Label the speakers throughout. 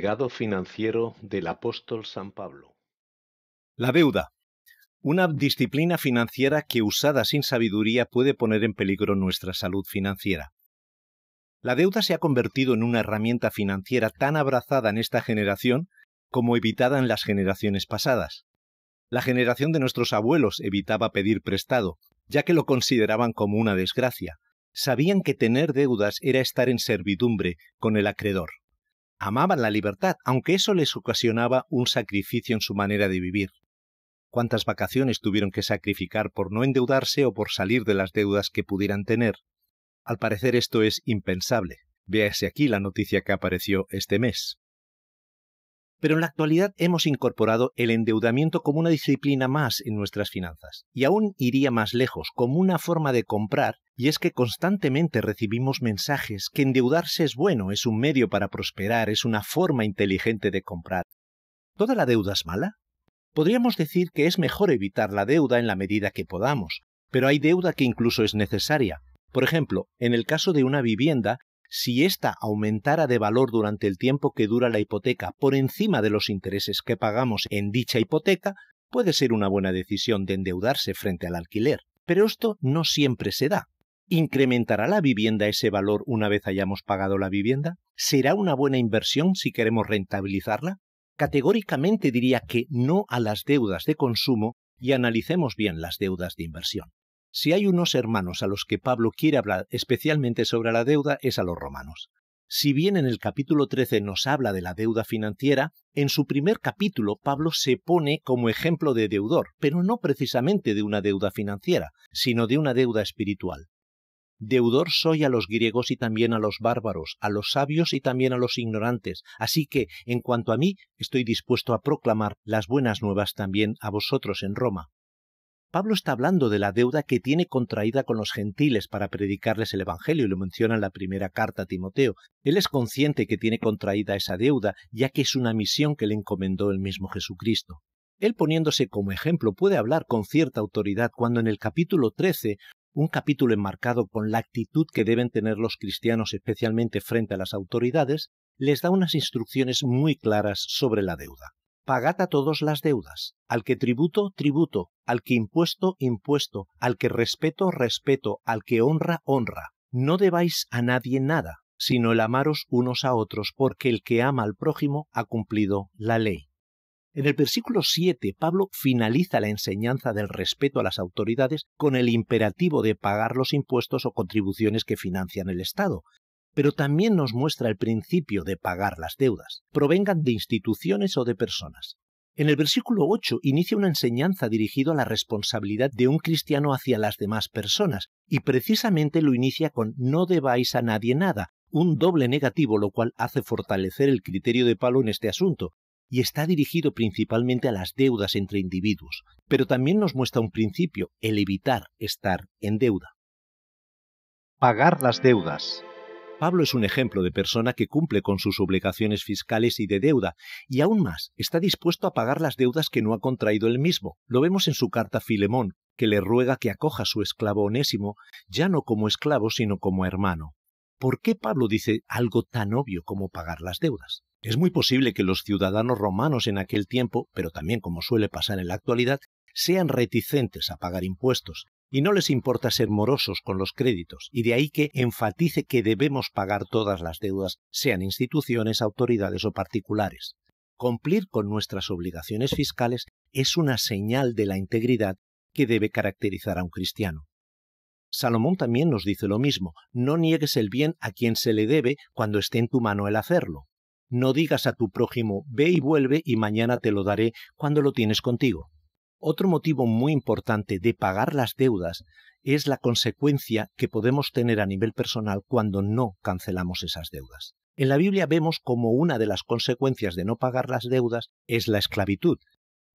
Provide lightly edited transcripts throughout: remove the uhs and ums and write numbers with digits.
Speaker 1: Legado financiero del apóstol San Pablo.
Speaker 2: La deuda. Una disciplina financiera que usada sin sabiduría puede poner en peligro nuestra salud financiera. La deuda se ha convertido en una herramienta financiera tan abrazada en esta generación como evitada en las generaciones pasadas. La generación de nuestros abuelos evitaba pedir prestado, ya que lo consideraban como una desgracia. Sabían que tener deudas era estar en servidumbre con el acreedor. Amaban la libertad, aunque eso les ocasionaba un sacrificio en su manera de vivir. ¿Cuántas vacaciones tuvieron que sacrificar por no endeudarse o por salir de las deudas que pudieran tener? Al parecer esto es impensable. Véase aquí la noticia que apareció este mes. Pero en la actualidad hemos incorporado el endeudamiento como una disciplina más en nuestras finanzas. Y aún iría más lejos, como una forma de comprar, y es que constantemente recibimos mensajes que endeudarse es bueno, es un medio para prosperar, es una forma inteligente de comprar. ¿Toda la deuda es mala? Podríamos decir que es mejor evitar la deuda en la medida que podamos, pero hay deuda que incluso es necesaria. Por ejemplo, en el caso de una vivienda, si ésta aumentara de valor durante el tiempo que dura la hipoteca por encima de los intereses que pagamos en dicha hipoteca, puede ser una buena decisión de endeudarse frente al alquiler. Pero esto no siempre se da. ¿Incrementará la vivienda ese valor una vez hayamos pagado la vivienda? ¿Será una buena inversión si queremos rentabilizarla? Categóricamente diría que no a las deudas de consumo y analicemos bien las deudas de inversión. Si hay unos hermanos a los que Pablo quiere hablar especialmente sobre la deuda es a los romanos. Si bien en el capítulo 13 nos habla de la deuda financiera, en su primer capítulo Pablo se pone como ejemplo de deudor, pero no precisamente de una deuda financiera, sino de una deuda espiritual. Deudor soy a los griegos y también a los bárbaros, a los sabios y también a los ignorantes. Así que, en cuanto a mí, estoy dispuesto a proclamar las buenas nuevas también a vosotros en Roma. Pablo está hablando de la deuda que tiene contraída con los gentiles para predicarles el Evangelio, y lo menciona en la primera carta a Timoteo. Él es consciente que tiene contraída esa deuda, ya que es una misión que le encomendó el mismo Jesucristo. Él, poniéndose como ejemplo, puede hablar con cierta autoridad cuando en el capítulo 13, un capítulo enmarcado con la actitud que deben tener los cristianos especialmente frente a las autoridades, les da unas instrucciones muy claras sobre la deuda. Pagad a todos las deudas, al que tributo, tributo, al que impuesto, impuesto, al que respeto, respeto, al que honra, honra. No debáis a nadie nada, sino el amaros unos a otros, porque el que ama al prójimo ha cumplido la ley. En el versículo 7, Pablo finaliza la enseñanza del respeto a las autoridades con el imperativo de pagar los impuestos o contribuciones que financian el Estado. Pero también nos muestra el principio de pagar las deudas, provengan de instituciones o de personas. En el versículo 8 inicia una enseñanza dirigida a la responsabilidad de un cristiano hacia las demás personas, y precisamente lo inicia con no debáis a nadie nada, un doble negativo, lo cual hace fortalecer el criterio de Pablo en este asunto, y está dirigido principalmente a las deudas entre individuos, pero también nos muestra un principio, el evitar estar en deuda. Pagar las deudas. Pablo es un ejemplo de persona que cumple con sus obligaciones fiscales y de deuda, y aún más, está dispuesto a pagar las deudas que no ha contraído él mismo. Lo vemos en su carta a Filemón, que le ruega que acoja a su esclavo Onésimo, ya no como esclavo, sino como hermano. ¿Por qué Pablo dice algo tan obvio como pagar las deudas? Es muy posible que los ciudadanos romanos en aquel tiempo, pero también como suele pasar en la actualidad, sean reticentes a pagar impuestos, y no les importa ser morosos con los créditos, y de ahí que enfatice que debemos pagar todas las deudas, sean instituciones, autoridades o particulares. Cumplir con nuestras obligaciones fiscales es una señal de la integridad que debe caracterizar a un cristiano. Salomón también nos dice lo mismo: no niegues el bien a quien se le debe cuando esté en tu mano el hacerlo. No digas a tu prójimo, ve y vuelve y mañana te lo daré cuando lo tienes contigo. Otro motivo muy importante de pagar las deudas es la consecuencia que podemos tener a nivel personal cuando no cancelamos esas deudas. En la Biblia vemos como una de las consecuencias de no pagar las deudas es la esclavitud.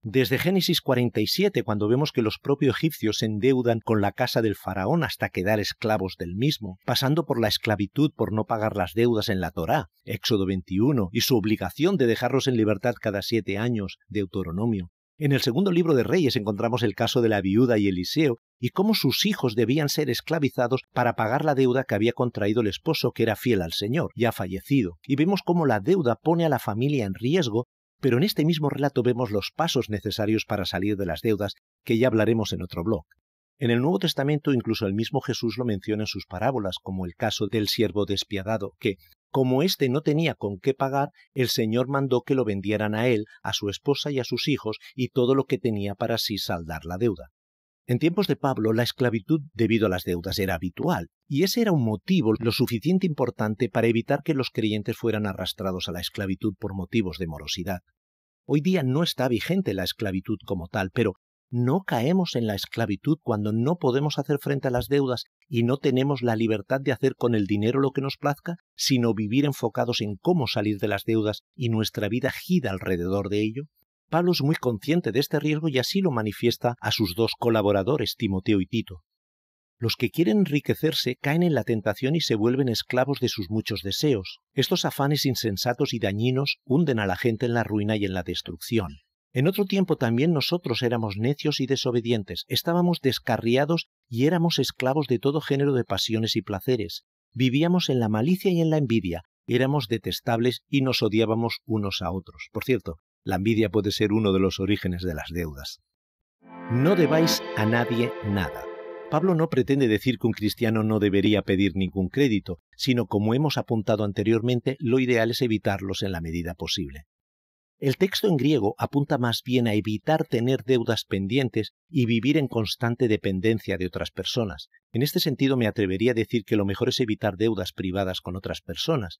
Speaker 2: Desde Génesis 47, cuando vemos que los propios egipcios se endeudan con la casa del faraón hasta quedar esclavos del mismo, pasando por la esclavitud por no pagar las deudas en la Torá, Éxodo 21, y su obligación de dejarlos en libertad cada 7 años, Deuteronomio. En el segundo libro de Reyes encontramos el caso de la viuda y Eliseo y cómo sus hijos debían ser esclavizados para pagar la deuda que había contraído el esposo, que era fiel al Señor, ya fallecido. Y vemos cómo la deuda pone a la familia en riesgo, pero en este mismo relato vemos los pasos necesarios para salir de las deudas, que ya hablaremos en otro blog. En el Nuevo Testamento incluso el mismo Jesús lo menciona en sus parábolas, como el caso del siervo despiadado, que, como éste no tenía con qué pagar, el Señor mandó que lo vendieran a él, a su esposa y a sus hijos, y todo lo que tenía para así saldar la deuda. En tiempos de Pablo, la esclavitud debido a las deudas era habitual, y ese era un motivo lo suficiente importante para evitar que los creyentes fueran arrastrados a la esclavitud por motivos de morosidad. Hoy día no está vigente la esclavitud como tal, pero no caemos en la esclavitud cuando no podemos hacer frente a las deudas y no tenemos la libertad de hacer con el dinero lo que nos plazca, sino vivir enfocados en cómo salir de las deudas y nuestra vida gira alrededor de ello. Pablo es muy consciente de este riesgo y así lo manifiesta a sus dos colaboradores, Timoteo y Tito. Los que quieren enriquecerse caen en la tentación y se vuelven esclavos de sus muchos deseos. Estos afanes insensatos y dañinos hunden a la gente en la ruina y en la destrucción. En otro tiempo también nosotros éramos necios y desobedientes, estábamos descarriados y éramos esclavos de todo género de pasiones y placeres. Vivíamos en la malicia y en la envidia, éramos detestables y nos odiábamos unos a otros. Por cierto, la envidia puede ser uno de los orígenes de las deudas. No debáis a nadie nada. Pablo no pretende decir que un cristiano no debería pedir ningún crédito, sino, como hemos apuntado anteriormente, lo ideal es evitarlos en la medida posible. El texto en griego apunta más bien a evitar tener deudas pendientes y vivir en constante dependencia de otras personas. En este sentido me atrevería a decir que lo mejor es evitar deudas privadas con otras personas,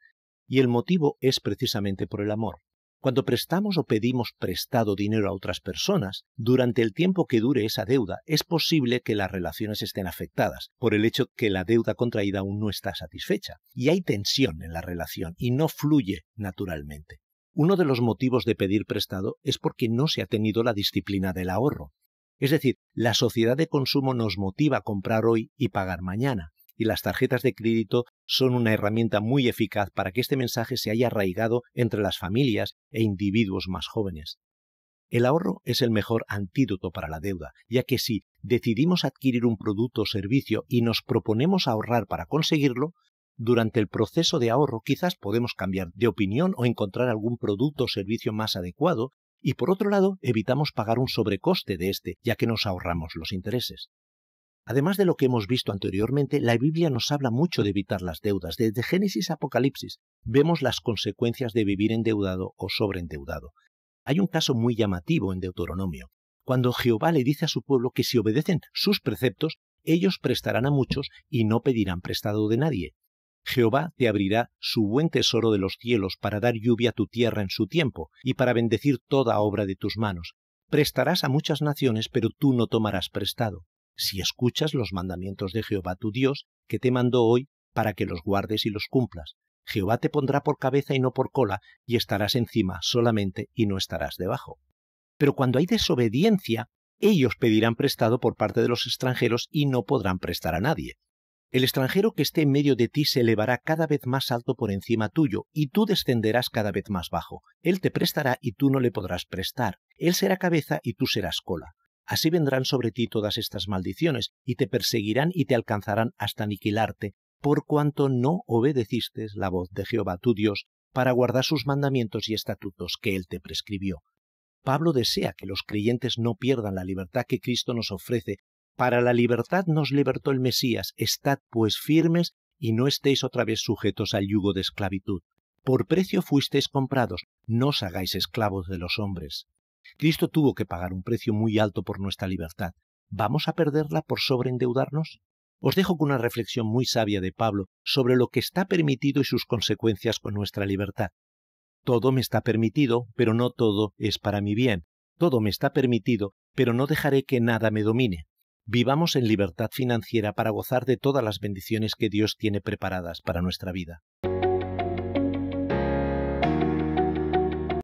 Speaker 2: y el motivo es precisamente por el amor. Cuando prestamos o pedimos prestado dinero a otras personas, durante el tiempo que dure esa deuda, es posible que las relaciones estén afectadas por el hecho que la deuda contraída aún no está satisfecha, y hay tensión en la relación y no fluye naturalmente. Uno de los motivos de pedir prestado es porque no se ha tenido la disciplina del ahorro. Es decir, la sociedad de consumo nos motiva a comprar hoy y pagar mañana, y las tarjetas de crédito son una herramienta muy eficaz para que este mensaje se haya arraigado entre las familias e individuos más jóvenes. El ahorro es el mejor antídoto para la deuda, ya que si decidimos adquirir un producto o servicio y nos proponemos ahorrar para conseguirlo, durante el proceso de ahorro quizás podemos cambiar de opinión o encontrar algún producto o servicio más adecuado y, por otro lado, evitamos pagar un sobrecoste de este, ya que nos ahorramos los intereses. Además de lo que hemos visto anteriormente, la Biblia nos habla mucho de evitar las deudas. Desde Génesis a Apocalipsis vemos las consecuencias de vivir endeudado o sobreendeudado. Hay un caso muy llamativo en Deuteronomio, cuando Jehová le dice a su pueblo que si obedecen sus preceptos, ellos prestarán a muchos y no pedirán prestado de nadie. Jehová te abrirá su buen tesoro de los cielos para dar lluvia a tu tierra en su tiempo y para bendecir toda obra de tus manos. Prestarás a muchas naciones, pero tú no tomarás prestado, si escuchas los mandamientos de Jehová tu Dios, que te mandó hoy para que los guardes y los cumplas. Jehová te pondrá por cabeza y no por cola, y estarás encima solamente y no estarás debajo. Pero cuando hay desobediencia, ellos pedirán prestado por parte de los extranjeros y no podrán prestar a nadie. El extranjero que esté en medio de ti se elevará cada vez más alto por encima tuyo, y tú descenderás cada vez más bajo. Él te prestará y tú no le podrás prestar. Él será cabeza y tú serás cola. Así vendrán sobre ti todas estas maldiciones, y te perseguirán y te alcanzarán hasta aniquilarte, por cuanto no obedeciste la voz de Jehová tu Dios, para guardar sus mandamientos y estatutos que Él te prescribió. Pablo desea que los creyentes no pierdan la libertad que Cristo nos ofrece. Para la libertad nos libertó el Mesías. Estad pues firmes y no estéis otra vez sujetos al yugo de esclavitud. Por precio fuisteis comprados, no os hagáis esclavos de los hombres. Cristo tuvo que pagar un precio muy alto por nuestra libertad. ¿Vamos a perderla por sobreendeudarnos? Os dejo con una reflexión muy sabia de Pablo sobre lo que está permitido y sus consecuencias con nuestra libertad. Todo me está permitido, pero no todo es para mi bien. Todo me está permitido, pero no dejaré que nada me domine. Vivamos en libertad financiera para gozar de todas las bendiciones que Dios tiene preparadas para nuestra vida.